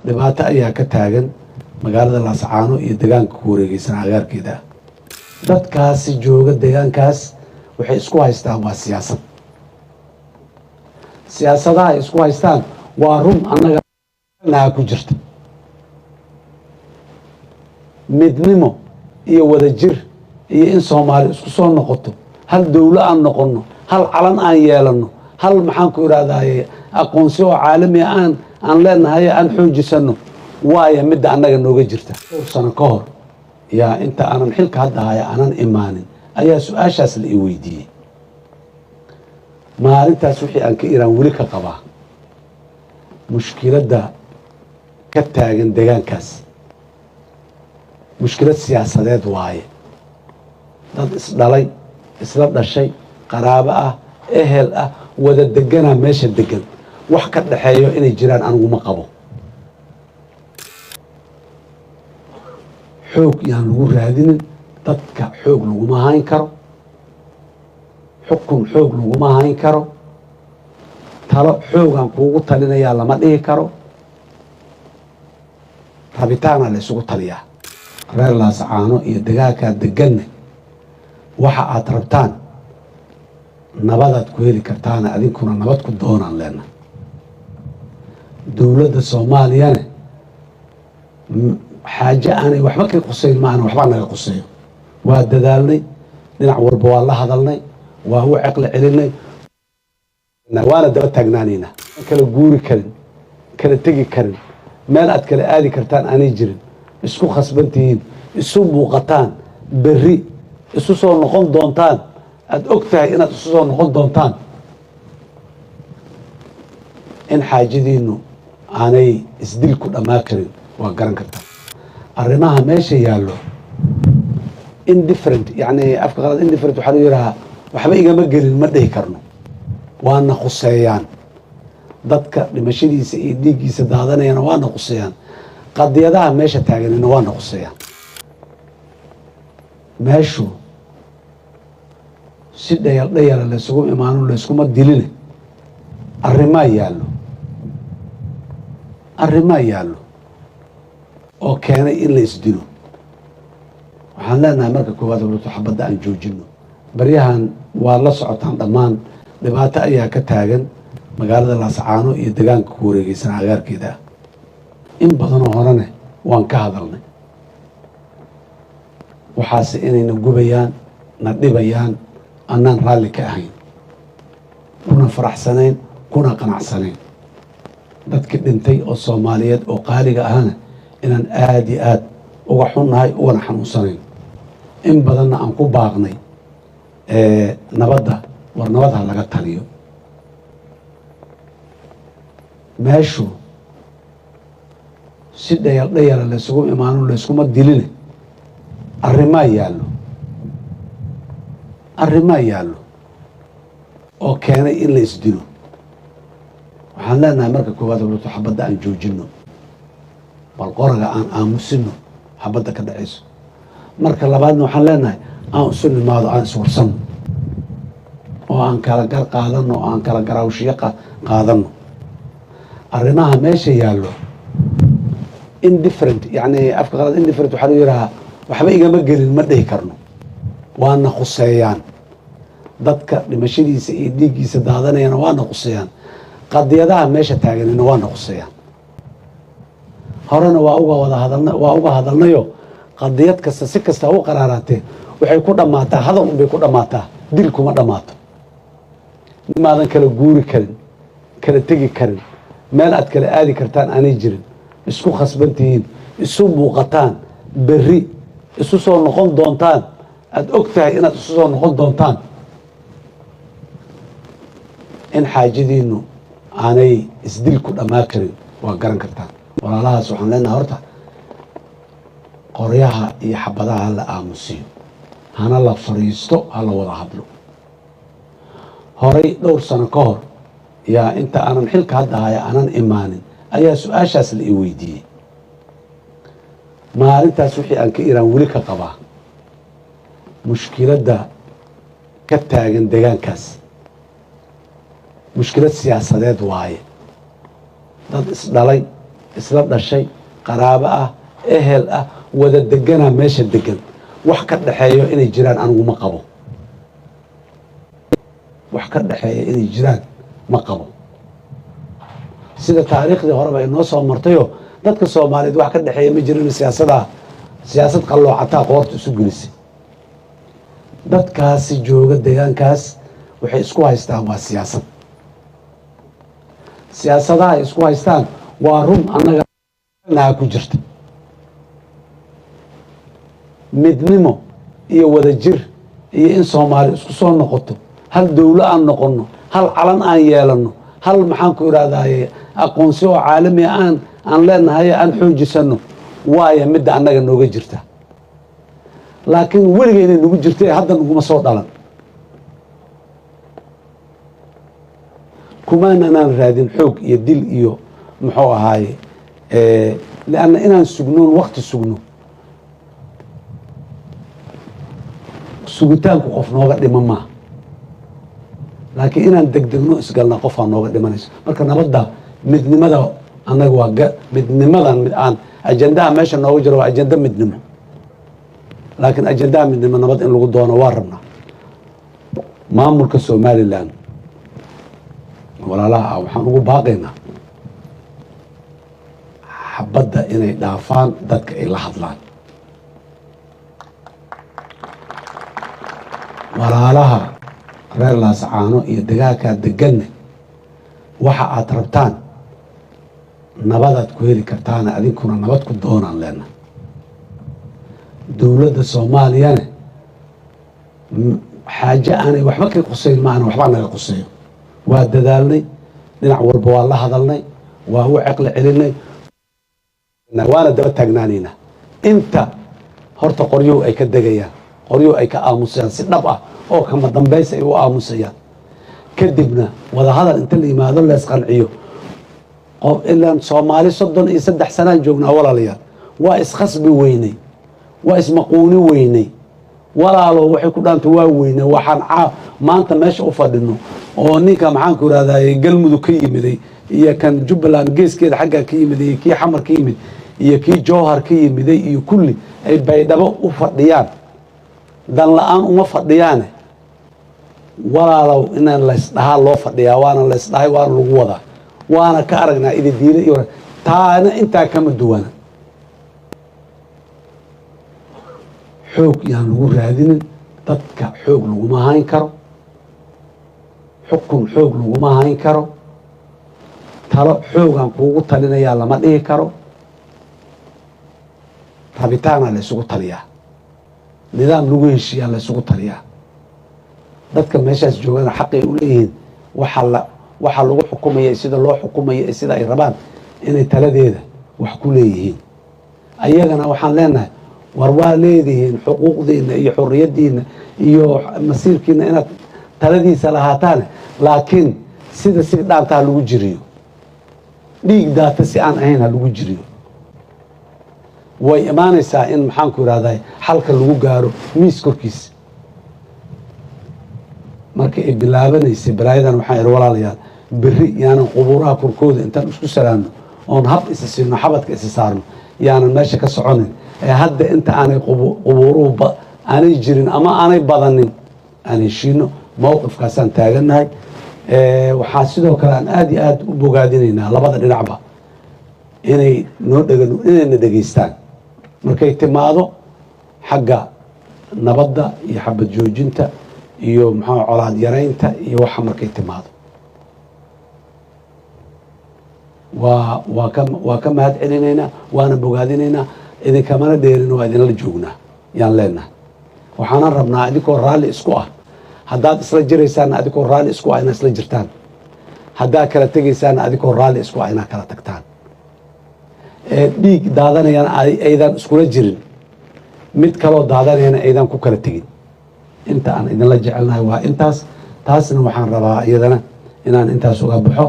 dhibaato ayaa ka taagan magaalada Laascaano iyo deegaanka ku wareegaysan agaarkeeda. Dadkaasi jooga deegaankaas waxay isku haystaan waa siyaasad. Siyaasadaha ay isku haystaan waa run annaga ku jirta. Midnimo iyo wadajir iyo in Soomaali isku soo noqoto, hal dawlad aan noqono, hal calan aan yeelano, hal maxaan ku iraahdaa aqoonsi oo caalami aan leenahay aan xoojisano waaya midda annaga nooga jirta. Sano ka hor yaa inta aanan xilka hadda haya aanan imaanin ayaa su'aashaas la i weydiiyey. maalintaas wixii aan ka iraan weli ka qabaa mushkiladda ka taagan deegaankaas mushkilad siyaasadeed waaye. dad isdhalay isla dhashay qaraabo ah ehel ah wada deganaa meesha degan wax ka dhaxeeyo inay jiraan aniguma qabo. xoog yaan lagu raadinin, dadka xoog laguma hayn karo, xukun xoog laguma hayn karo, talo xoogaan kuugu talinayaa lama dhihi karo. rabitaana la isugu taliyaa. reer Laascaano iyo deegaankaa deganne waxa aad rabtaan nabadaad ku heli kartaana adinkuna nabad ku doonaan leenahay. dowladda Soomaaliyana xaaje aanay waxba ka qusayn maana waxba naga qusayo. waa dadaalnay, dhinac walba waa la hadalnay, waa u caqli celinay, waana daba taagnaanaynaa. kala guuri karin, kala tegi karin, meel aad kala aadi kartaan aanay jirin, isku khasban tihiin, isu muuqataan, berri isu soo noqon doontaan, aad og tahay inaad isu soo noqon doontaan. in xaajadiinnu aanay isdil ku dhammaan karin waa garan kartaa. arrimaha meesha yaallo indifferent, yani afka qalad indifferent waxaa lagu yidhahaa waxba igama gelin ma dhihi karno, waana khuseeyaan. dadka dhimashadiisa iyo dhiiggiisa daadanayana waana khuseeyaan. qadiyadaha meesha taaganina waana khuseeyaan. meeshu si dhayal dhayala laysugu imaano layskuma diline arrimaa yaallo oo keenay in la isdilo. waxaan leenahay marka koowaad horto xabadda aan joojino. baryahan waa la socotaan dhammaan dhibaato ayaa ka taagan magaalada Laascaano iyo deegaanka ku wareegaysan agaarkeeda. in badanoo horene waan ka hadalnay. waxaase inayna gubayaan na dhibayaan annaan raalli ka ahayn, kuna faraxsanayn, kuna qanacsanayn. dadkii dhintay oo Soomaaliyeed oo qaaliga ahana inaan aad iyo aad uga xunnahay ugana xanuunsanayn. in badanna aan ku baaqnay nabadda war nabadha laga taliyo. meeshu si dhayal dhayala laysugu imaano layskuma diline arrimaa yaallo oo keenay in la isdilo. waxaan leenahay marka koowaad horto xabadda aan joojino, bal qoraga aan aamusino xabadda ka dhacayso. marka labaadna waxaan leenahay aan isu nimaado, aan iswarsanno, oo aan kala gar qaadanno, oo aan kala garaawshiyo qaadanno. arrimaha meesha yaallo indifferent, yani afka qalad indifferent waxaa lagu yidhahaa waxba igama gelin ma dhihi karno, waana khuseeyaan. dadka dhimashadiisa iyo dhiiggiisa daadanayana waana khuseeyaan. qadiyadaha meesha taaganina waana khuseeyaan. horena waa uga hadalnayo qadiyad kasta si kasta u qaraaraatee waxay ku dhammaataa hadal unbay ku dhammaataa, dil kuma dhammaato. nimaadan kala guuri karin, kala tegi karin, meel aad kala aadi kartaan aanay jirin, isku khasban tihiin, isu muuqataan, berri isu soo noqon doontaan, aad og tahay inaad isu soo noqon doontaan. in xaajadiinnu aanay isdil ku dhammaan karin waa garan kartaan. walaalahaas waxaan leenahay horta qoryaha iyo xabadaha ha la aamusiyo, hana la fariisto, ha la wada hadlo. horay dhowr sano ka hor yaa inta aanan xilka hadda haya aanan imaanin ayaa su-aashaas la i weydiiyey. maalintaas wixii aan ka iraan weli ka qabaa mushkiladda ka taagan deegaankaas mushkilad siyaasadeed waaye. dad isdhalay isla dhashay qaraabo ah ehel ah wada degana meesha degan wax ka dhaxeeyo inay jiraan anigu ma qabo wax ka dhaxeeyo inay jiraan ma qabo sida taariikhdii horeba inoo soo martayo dadka Soomaaliyeed wax ka dhaxeeyo ma jirin siyaasad qaloocataa qoorta isu gelisay dadkaasi jooga deegaankaas waxay isku haystaan waa siyaasadaha ay isku haystaan waa run annaga ku jirta midnimo iyo wadajir iyo in Soomaali isku soo noqoto hal dawlad aan noqono hal calan aan yeelano hal maxaan ku iraadaaye aqoonsi oo caalami aan leenahay aan xoojisano waaya midda annaga nooga jirta laakiin weligeena nagu jirtay hadda naguma soo dhalan kumaanaan raadin xoog iyo dil iyo muxuu ahaaye laana inaan sugnoon waqti sugno sugitaanku qof nooga dhima ma laakiin inaan degdegno isgalna qof aan nooga dhimanayso marka nabadda midnimada annaga waa midnimadan mid aan ajandaha meesha nooga jiro waa ajanda midnimo laakiin ajandaha midnimo nabad in lagu doono waa rabnaa maamulka Somaliland walaalaha waxaan ugu baaqaynaa xabadda inay dhaafaan dadka ay la hadlaan walaalaha reer Laascaano iyo degaanka deganne waxa aad rabtaan nabadaad ku heli kartaan adinkuna nabad ku doonaan leena dawladda Soomaaliyana xaaje aanay waxba ka quseyn maana waxba naga quseeyo waa dadaalnay dhinac walba waa la hadalnay waa u caqli celinay waana daba taagnaanayna inta horta qoryo ay ka degayaan qoryo ay ka aamusayaan si dhab ah oo kama dambaysa ay u aamusayaan kadibna wada hadal inta la yimaado la isqanciyo qof ilaan Soomaali 33 sanaan joognaa walaalayaal waa isqasbi weynay waa ismaquuni weynay walaalo waxay ku dhaantay waa weynay waxaan maanta meesha u fadhino oo ninka maxaan ku raadayay galmudug ka yimiday iyo kan Jubbaland geeskeeda xagga ka yimiday kii xamar ka yimid iyo kii Jowhar ka yimiday iyo kulli ay baydhabo u fadhiyaan dan la'aan uma fadhiyaan walaalow inaan la isdhaha loo fadhiyaa waana la isdhahay waana lagu wadaa waana ka aragnaa diile iyo taana intaa kama duwana xoog yaan lagu raadinin dadka xoog laguma hayn karo xukun xoog laguma hayn karo talo xoogan kuugu talinayaa lama dhihi karo rabitaana la isugu taliyaa nidaam lagu heshiiyaa la isugu taliyaa dadka meeshaas joogana xaqay u leeyihiin waxa lagu xukumaya sida loo xukumaya sida ay rabaan inay taladeeda wax ku leeyihiin ayagana waxaan leenahay war waa leedihiin xuquuqdiina iyo xorriyadiina iyo masiirkiina inaad taladiisa lahaataan laakiin sida si dhaantaa lagu jiriyo dhiig daata si aan ahayn ha lagu jiriyo way imaanaysaa in maxaan ku iraahdaa xalka lagu gaaro miis korkiisa marka ay bilaabanaysay balaayadan waxaan ir walaalayaal berri yaanan qubuuraha korkooda intaan isku salaano oon hab isa siino xabadka isa saarno yaanan meesha ka soconin hadda inta aanay qubuuruhu aanay jirin ama aanay badanin aan heshiino mowqifkaasaan taagannahay waxaa sidoo kale aan aad iyo aad u bogaadinaynaa labada dhinacba inayna dhegaystaan markay timaado xagga nabadda iyo xabad joojinta iyo maxaa colaad yaraynta iyo waxa markay timaado waa ka mahad celinaynaa waana bogaadinaynaa idinkamana dheerin waa idinla joognaa yaan leenahay waxaanan rabnaa adinkoo raalli isku ah haddaad isla jiraysaana adinkoo raalli isku ah inaad isla jirtaan haddaad kala tegaysaana adinkoo raalli isku ah inaad kala tagtaan dhiig daadanayana aydan iskula jirin mid kaloo daadanayana aydan ku kala tegin inta aan idinla jecelnahay waa intaas taasna waxaan rabaa iyadana inaan intaas uga baxo